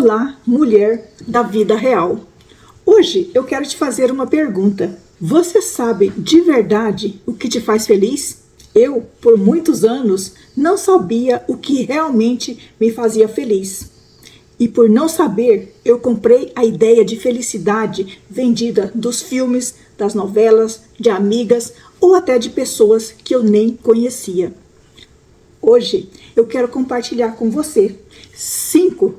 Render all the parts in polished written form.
Olá, mulher da vida real. Hoje eu quero te fazer uma pergunta. Você sabe de verdade o que te faz feliz? Eu, por muitos anos, não sabia o que realmente me fazia feliz. E por não saber, eu comprei a ideia de felicidade vendida dos filmes, das novelas, de amigas ou até de pessoas que eu nem conhecia. Hoje eu quero compartilhar com você cinco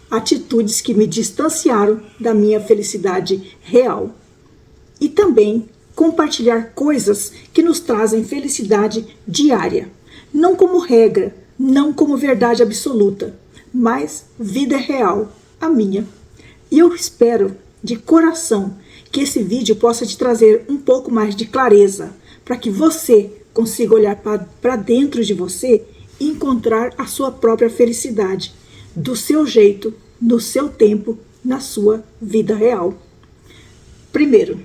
atitudes que me distanciaram da minha felicidade real. E também compartilhar coisas que nos trazem felicidade diária. Não como regra, não como verdade absoluta, mas vida real, a minha. E eu espero de coração que esse vídeo possa te trazer um pouco mais de clareza, para que você consiga olhar para dentro de você e encontrar a sua própria felicidade, do seu jeito, no seu tempo, na sua vida real. Primeiro,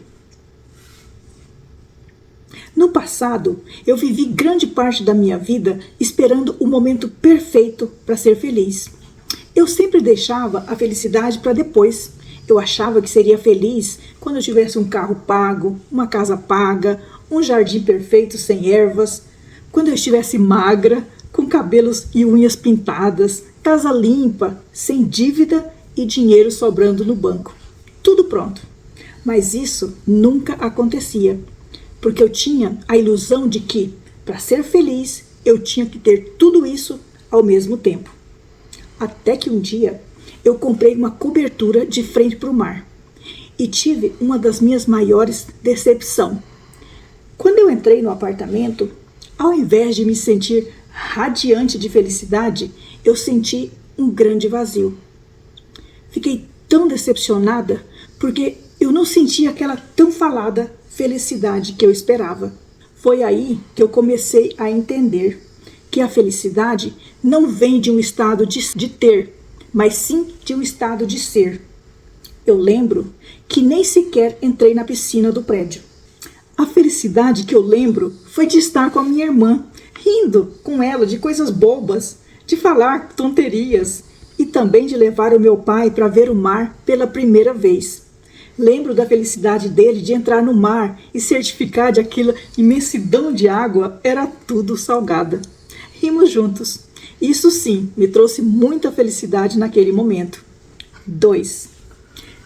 no passado, eu vivi grande parte da minha vida esperando o momento perfeito para ser feliz. Eu sempre deixava a felicidade para depois. Eu achava que seria feliz quando eu tivesse um carro pago, uma casa paga, um jardim perfeito sem ervas, quando eu estivesse magra, com cabelos e unhas pintadas, casa limpa, sem dívida e dinheiro sobrando no banco. Tudo pronto. Mas isso nunca acontecia, porque eu tinha a ilusão de que, para ser feliz, eu tinha que ter tudo isso ao mesmo tempo. Até que um dia, eu comprei uma cobertura de frente para o mar e tive uma das minhas maiores decepções. Quando eu entrei no apartamento, ao invés de me sentir radiante de felicidade, eu senti um grande vazio. Fiquei tão decepcionada porque eu não senti aquela tão falada felicidade que eu esperava. Foi aí que eu comecei a entender que a felicidade não vem de um estado de ter, mas sim de um estado de ser. Eu lembro que nem sequer entrei na piscina do prédio. A felicidade que eu lembro foi de estar com a minha irmã, rindo com ela de coisas bobas, de falar tonterias e também de levar o meu pai para ver o mar pela primeira vez. Lembro da felicidade dele de entrar no mar e certificar de aquela imensidão de água era tudo salgada. Rimos juntos. Isso sim me trouxe muita felicidade naquele momento. 2.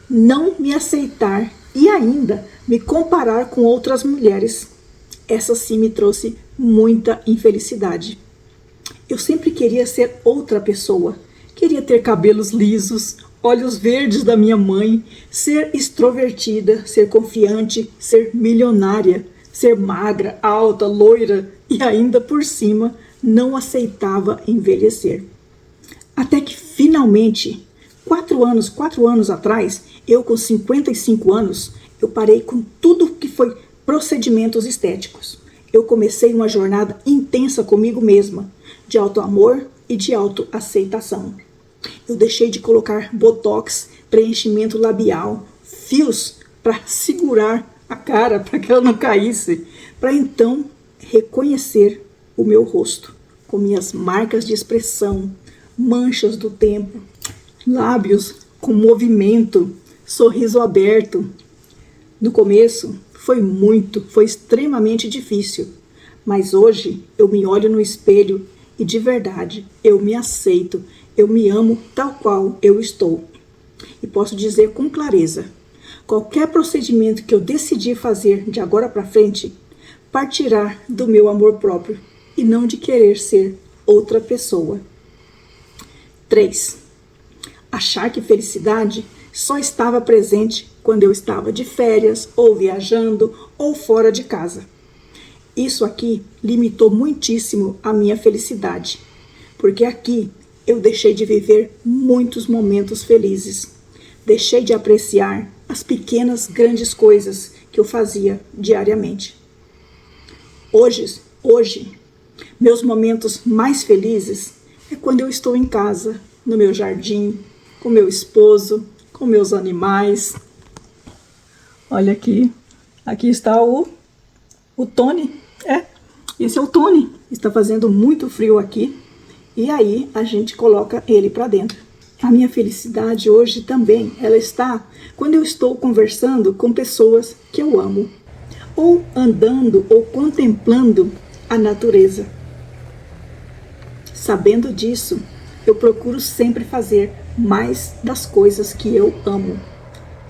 Não me aceitar e ainda me comparar com outras mulheres. Essa sim me trouxe muita infelicidade. Eu sempre queria ser outra pessoa. Queria ter cabelos lisos, olhos verdes da minha mãe, ser extrovertida, ser confiante, ser milionária, ser magra, alta, loira e ainda por cima não aceitava envelhecer. Até que finalmente, 4 anos atrás, eu com 55 anos, eu parei com tudo que foi procedimentos estéticos. Eu comecei uma jornada intensa comigo mesma, de autoamor e de autoaceitação. Eu deixei de colocar botox, preenchimento labial, fios para segurar a cara para que ela não caísse, para então reconhecer o meu rosto, com minhas marcas de expressão, manchas do tempo, lábios com movimento, sorriso aberto. No começo foi extremamente difícil, mas hoje eu me olho no espelho e de verdade eu me aceito, eu me amo tal qual eu estou. E posso dizer com clareza, qualquer procedimento que eu decidi fazer de agora para frente partirá do meu amor próprio e não de querer ser outra pessoa. 3. Achar que felicidade só estava presente quando eu estava de férias, ou viajando, ou fora de casa. Isso aqui limitou muitíssimo a minha felicidade, porque aqui eu deixei de viver muitos momentos felizes. Deixei de apreciar as pequenas, grandes coisas que eu fazia diariamente. Hoje, meus momentos mais felizes é quando eu estou em casa, no meu jardim, com meu esposo, com meus animais. Olha aqui está o Tony. Esse é o Tony. Está fazendo muito frio aqui e aí a gente coloca ele para dentro. A minha felicidade hoje também, ela está quando eu estou conversando com pessoas que eu amo, ou andando ou contemplando a natureza. Sabendo disso, eu procuro sempre fazer mais das coisas que eu amo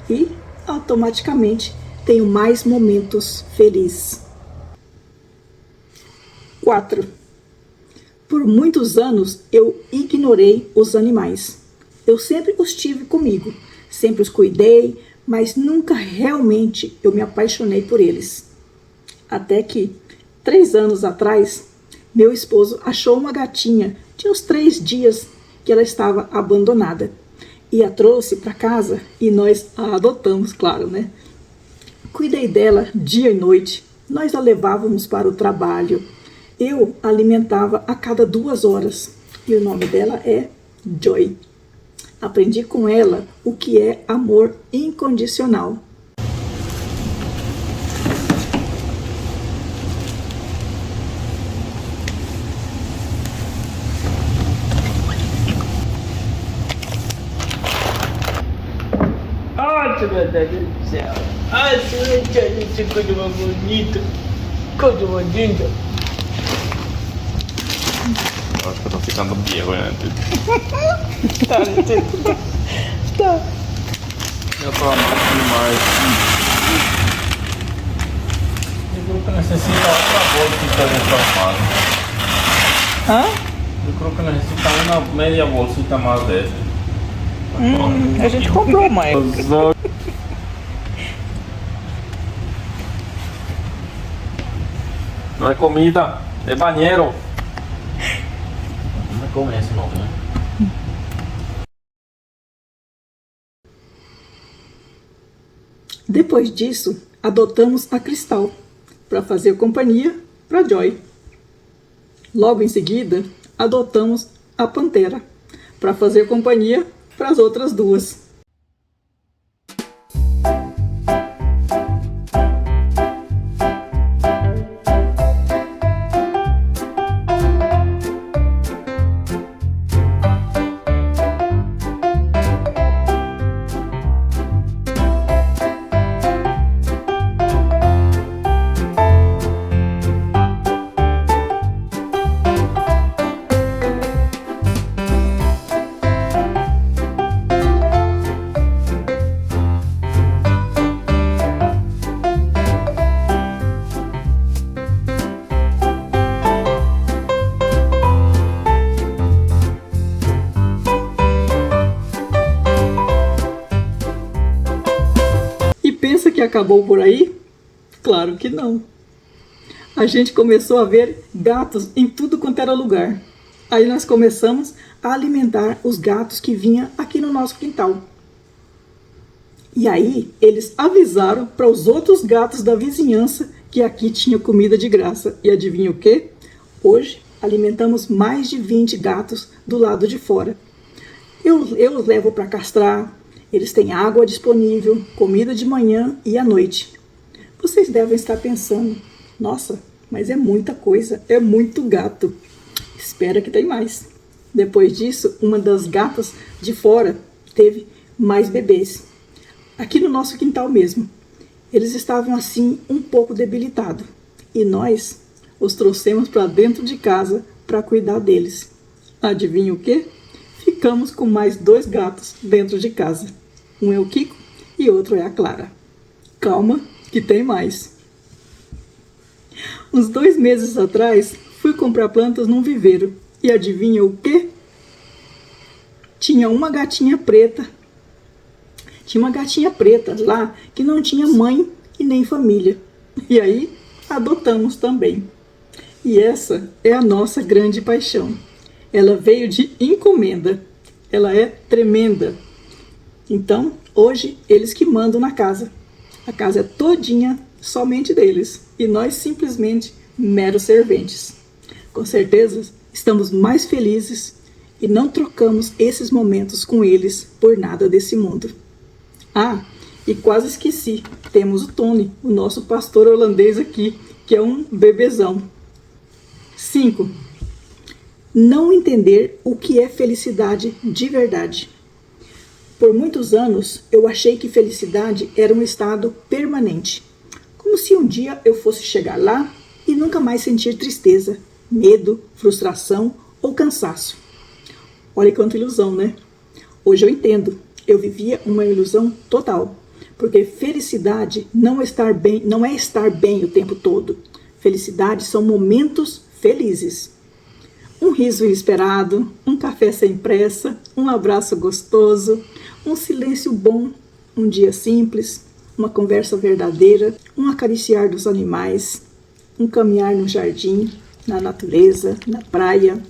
e automaticamente tenho mais momentos felizes. 4. Por muitos anos eu ignorei os animais. Eu sempre os tive comigo, sempre os cuidei, mas nunca realmente eu me apaixonei por eles. Até que, 3 anos atrás, meu esposo achou uma gatinha de uns 3 dias que ela estava abandonada e a trouxe para casa e nós a adotamos, claro, né? Cuidei dela dia e noite, nós a levávamos para o trabalho, eu a alimentava a cada 2 horas e o nome dela é Joy. Aprendi com ela o que é amor incondicional. Ai, meu Deus do céu. Ai, esse coisa bonita. Coisa bonita. Acho que eu tô ficando viejo antes. Tá. Eu tô amando demais. Eu creo que necesita otra bolsita de farmacia. Yo creo que necesita una media bolsita más de ese. A gente comprou, mãe. Não é comida, é banheiro. No me come eso, no, ¿no? Depois disso, adotamos a Cristal para fazer companhia para Joy. Logo em seguida, adotamos a Pantera para fazer companhia para as outras 2. Pensa que acabou por aí? Claro que não. A gente começou a ver gatos em tudo quanto era lugar. Aí nós começamos a alimentar os gatos que vinham aqui no nosso quintal. E aí eles avisaram para os outros gatos da vizinhança que aqui tinha comida de graça. E adivinha o quê? Hoje alimentamos mais de 20 gatos do lado de fora. Eu os levo para castrar. Eles têm água disponível, comida de manhã e à noite. Vocês devem estar pensando, nossa, mas é muita coisa, é muito gato. Espera que tem mais. Depois disso, uma das gatas de fora teve mais bebês. Aqui no nosso quintal mesmo. Eles estavam assim um pouco debilitados. E nós os trouxemos para dentro de casa para cuidar deles. Adivinha o quê? Ficamos com mais 2 gatos dentro de casa. Um é o Kiko e outro é a Clara. Calma, que tem mais. Uns 2 meses atrás, fui comprar plantas num viveiro. E adivinha o quê? Tinha uma gatinha preta. Tinha uma gatinha preta lá que não tinha mãe e nem família. E aí, adotamos também. E essa é a nossa grande paixão. Ela veio de encomenda. Ela é tremenda. Então, hoje, eles que mandam na casa. A casa é todinha somente deles. E nós simplesmente meros serventes. Com certeza, estamos mais felizes e não trocamos esses momentos com eles por nada desse mundo. Ah, e quase esqueci. Temos o Tony, o nosso pastor holandês aqui, que é um bebezão. 5. Não entender o que é felicidade de verdade. Por muitos anos, eu achei que felicidade era um estado permanente, como se um dia eu fosse chegar lá e nunca mais sentir tristeza, medo, frustração ou cansaço. Olha quanta ilusão, né? Hoje eu entendo, eu vivia uma ilusão total, porque felicidade não é estar bem o tempo todo. Felicidade são momentos felizes. Um riso inesperado, um café sem pressa, um abraço gostoso, um silêncio bom, um dia simples, uma conversa verdadeira, um acariciar dos animais, um caminhar no jardim, na natureza, na praia.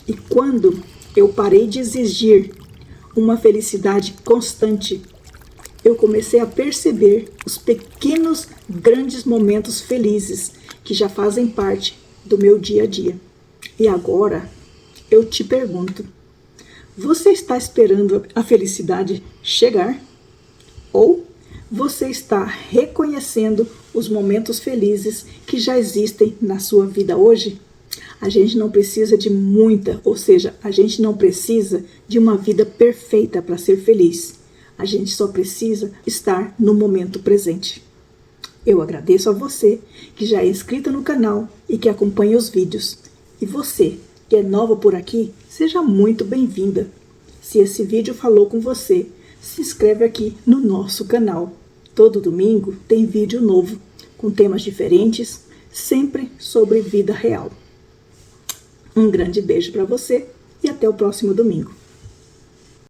E quando eu parei de exigir uma felicidade constante, eu comecei a perceber os pequenos, grandes momentos felizes que já fazem parte do meu dia a dia. E agora eu te pergunto, você está esperando a felicidade chegar? Ou você está reconhecendo os momentos felizes que já existem na sua vida hoje? A gente não precisa de muita, ou seja, a gente não precisa de uma vida perfeita para ser feliz. A gente só precisa estar no momento presente. Eu agradeço a você que já é inscrita no canal e que acompanha os vídeos. E você que é nova por aqui, seja muito bem-vinda. Se esse vídeo falou com você, se inscreve aqui no nosso canal. Todo domingo tem vídeo novo, com temas diferentes, sempre sobre vida real. Um grande beijo para você e até o próximo domingo.